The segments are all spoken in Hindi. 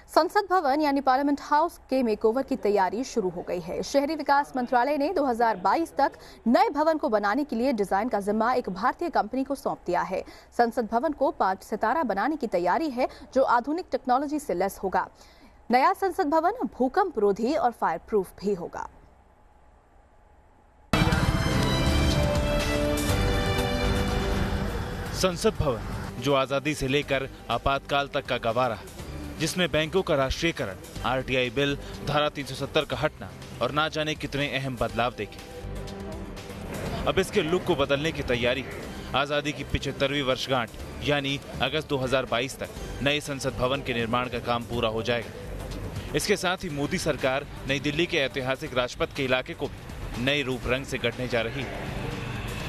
संसद भवन यानी पार्लियामेंट हाउस के मेकओवर की तैयारी शुरू हो गई है। शहरी विकास मंत्रालय ने 2022 तक नए भवन को बनाने के लिए डिजाइन का जिम्मा एक भारतीय कंपनी को सौंप दिया है। संसद भवन को 5 सितारा बनाने की तैयारी है, जो आधुनिक टेक्नोलॉजी से लैस होगा। नया संसद भवन भूकंप रोधी और फायर प्रूफ भी होगा। संसद भवन जो आजादी से लेकर आपातकाल तक का गवाह, जिसमें बैंकों का राष्ट्रीयकरण, आरटीआई बिल, धारा 370 का हटना और ना जाने कितने अहम बदलाव देखे। अब इसके लुक को बदलने की तैयारी है। आजादी की 75वीं वर्षगांठ यानी अगस्त 2022 तक नए संसद भवन के निर्माण का काम पूरा हो जाएगा। इसके साथ ही मोदी सरकार नई दिल्ली के ऐतिहासिक राजपथ के इलाके को भी नए रूप रंग से गढ़ने जा रही है।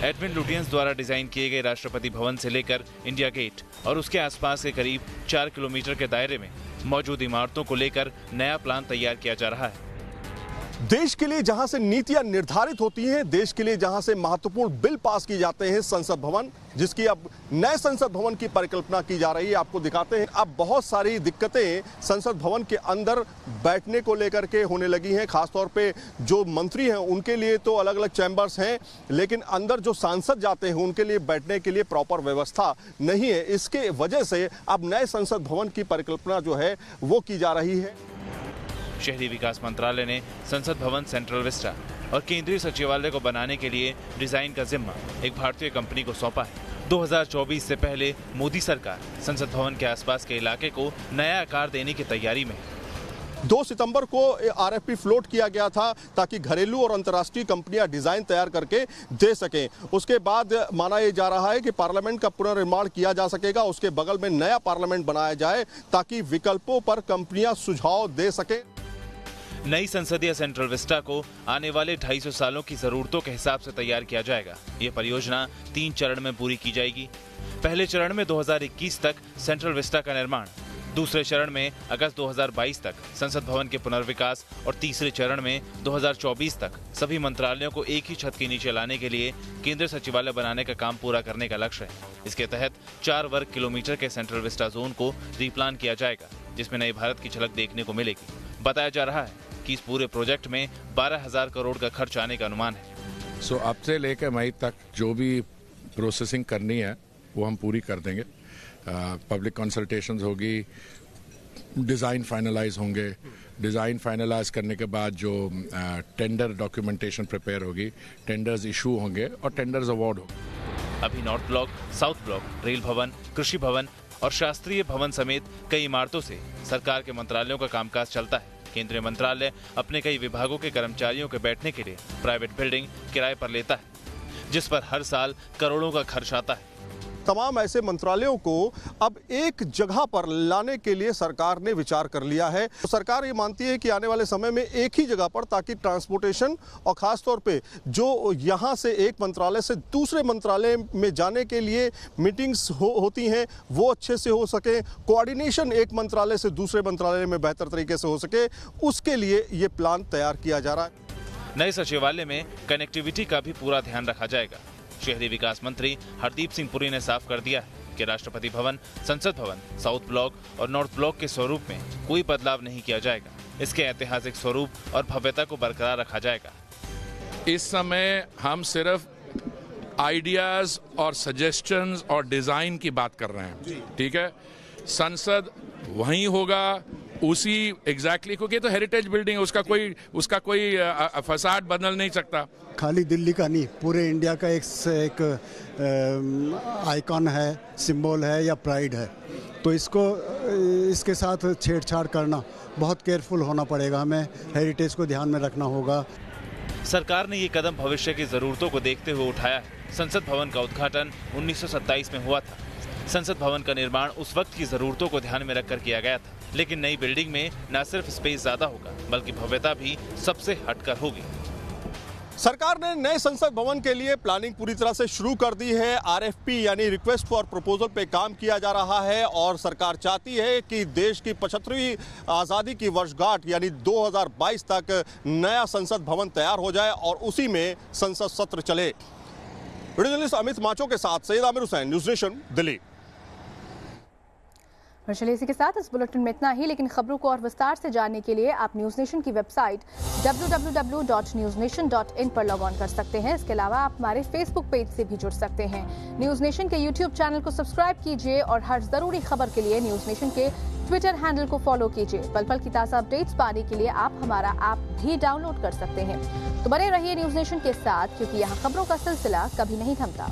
एडविन लुटियंस द्वारा डिजाइन किए गए राष्ट्रपति भवन से लेकर इंडिया गेट और उसके आसपास के करीब 4 किलोमीटर के दायरे में मौजूद इमारतों को लेकर नया प्लान तैयार किया जा रहा है। देश के लिए जहां से नीतियां निर्धारित होती हैं, देश के लिए जहां से महत्वपूर्ण बिल पास किए जाते हैं, संसद भवन, जिसकी अब नए संसद भवन की परिकल्पना की जा रही है। आपको दिखाते हैं, अब बहुत सारी दिक्कतें संसद भवन के अंदर बैठने को लेकर के होने लगी हैं। खासतौर पे जो मंत्री हैं उनके लिए तो अलग अलग चैम्बर्स हैं, लेकिन अंदर जो सांसद जाते हैं उनके लिए बैठने के लिए प्रॉपर व्यवस्था नहीं है। इसके वजह से अब नए संसद भवन की परिकल्पना जो है वो की जा रही है। शहरी विकास मंत्रालय ने संसद भवन सेंट्रल विस्टा और केंद्रीय सचिवालय को बनाने के लिए डिजाइन का जिम्मा एक भारतीय कंपनी को सौंपा है। 2024 से पहले मोदी सरकार संसद भवन के आसपास के इलाके को नया आकार देने की तैयारी में है। 2 सितंबर को आरएफपी फ्लोट किया गया था ताकि घरेलू और अंतर्राष्ट्रीय कंपनियां डिजाइन तैयार करके दे सकें। उसके बाद माना यह जा रहा है कि पार्लियामेंट का पुनर्निर्माण किया जा सकेगा, उसके बगल में नया पार्लियामेंट बनाया जाए ताकि विकल्पों पर कंपनियां सुझाव दे सकें। नई संसदीय सेंट्रल विस्टा को आने वाले 250 सालों की जरूरतों के हिसाब से तैयार किया जाएगा। ये परियोजना 3 चरण में पूरी की जाएगी। पहले चरण में 2021 तक सेंट्रल विस्टा का निर्माण, दूसरे चरण में अगस्त 2022 तक संसद भवन के पुनर्विकास और तीसरे चरण में 2024 तक सभी मंत्रालयों को एक ही छत के नीचे लाने के लिए केंद्रीय सचिवालय बनाने का काम पूरा करने का लक्ष्य है। इसके तहत 4 वर्ग किलोमीटर के सेंट्रल विस्टा जोन को रीप्लान किया जाएगा, जिसमें नए भारत की झलक देखने को मिलेगी। बताया जा रहा है कि इस पूरे प्रोजेक्ट में 12,000 करोड़ का खर्च आने का अनुमान है। अब से लेकर मई तक जो भी प्रोसेसिंग करनी है वो हम पूरी कर देंगे। पब्लिक कंसल्टेशंस होगी, डिज़ाइन फाइनलाइज होंगे। डिज़ाइन फाइनलाइज करने के बाद जो टेंडर डॉक्यूमेंटेशन प्रिपेयर होगी, टेंडर्स इशू होंगे और टेंडर्स अवार्ड होंगे। अभी north block, south block, rail भवन, कृषि भवन और शास्त्रीय भवन समेत कई इमारतों से सरकार के मंत्रालयों का कामकाज चलता है। केंद्रीय मंत्रालय अपने कई विभागों के कर्मचारियों के बैठने के लिए प्राइवेट बिल्डिंग किराए पर लेता है, जिस पर हर साल करोड़ों का खर्च आता है। तमाम ऐसे मंत्रालयों को अब एक जगह पर लाने के लिए सरकार ने विचार कर लिया है। तो सरकार ये मानती है कि आने वाले समय में एक ही जगह पर, ताकि ट्रांसपोर्टेशन और ख़ास तौर पे जो यहाँ से एक मंत्रालय से दूसरे मंत्रालय में जाने के लिए मीटिंग्स होती हैं वो अच्छे से हो सके, कोऑर्डिनेशन एक मंत्रालय से दूसरे मंत्रालय में बेहतर तरीके से हो सके, उसके लिए ये प्लान तैयार किया जा रहा है। नए सचिवालय में कनेक्टिविटी का भी पूरा ध्यान रखा जाएगा। शहरी विकास मंत्री हरदीप सिंह पुरी ने साफ कर दिया है कि राष्ट्रपति भवन, संसद भवन, साउथ ब्लॉक और नॉर्थ ब्लॉक के स्वरूप में कोई बदलाव नहीं किया जाएगा। इसके ऐतिहासिक स्वरूप और भव्यता को बरकरार रखा जाएगा। इस समय हम सिर्फ आइडियाज और सजेशंस और डिजाइन की बात कर रहे हैं, ठीक है। संसद वहीं होगा, उसी एग्जैक्टली, क्योंकि तो हेरिटेज बिल्डिंग है, उसका कोई फसाड बदल नहीं सकता। खाली दिल्ली का नहीं, पूरे इंडिया का एक आइकॉन है, सिंबल है या प्राइड है। तो इसके साथ छेड़छाड़ करना बहुत केयरफुल होना पड़ेगा, हमें हेरिटेज को ध्यान में रखना होगा। सरकार ने ये कदम भविष्य की जरूरतों को देखते हुए उठाया है। संसद भवन का उद्घाटन 1927 में हुआ था। संसद भवन का निर्माण उस वक्त की जरूरतों को ध्यान में रखकर किया गया था, लेकिन नई बिल्डिंग में न सिर्फ स्पेस ज्यादा होगा बल्कि भव्यता भी सबसे हटकर होगी। सरकार ने नए संसद भवन के लिए प्लानिंग पूरी तरह से शुरू कर दी है। आरएफपी यानी रिक्वेस्ट फॉर प्रपोजल पे काम किया जा रहा है और सरकार चाहती है कि देश की 75वीं आज़ादी की वर्षगांठ यानी 2022 तक नया संसद भवन तैयार हो जाए और उसी में संसद सत्र चले। वीडियो जर्नलिस्ट अमित माचो के साथ सैयद आमिर हुसैन, न्यूज़ नेशन, दिल्ली। और चलिए इसी के साथ इस बुलेटिन में इतना ही, लेकिन खबरों को और विस्तार से जानने के लिए आप न्यूज नेशन की वेबसाइट www.newsnation.in पर लॉग ऑन कर सकते हैं। इसके अलावा आप हमारे फेसबुक पेज से भी जुड़ सकते हैं। न्यूज नेशन के यूट्यूब चैनल को सब्सक्राइब कीजिए और हर जरूरी खबर के लिए न्यूज नेशन के ट्विटर हैंडल को फॉलो कीजिए। पल पल की ताज़ा अपडेट्स पाने के लिए आप हमारा ऐप भी डाउनलोड कर सकते हैं। तो बने रहिए न्यूज नेशन के साथ, क्योंकि यहाँ खबरों का सिलसिला कभी नहीं थमता।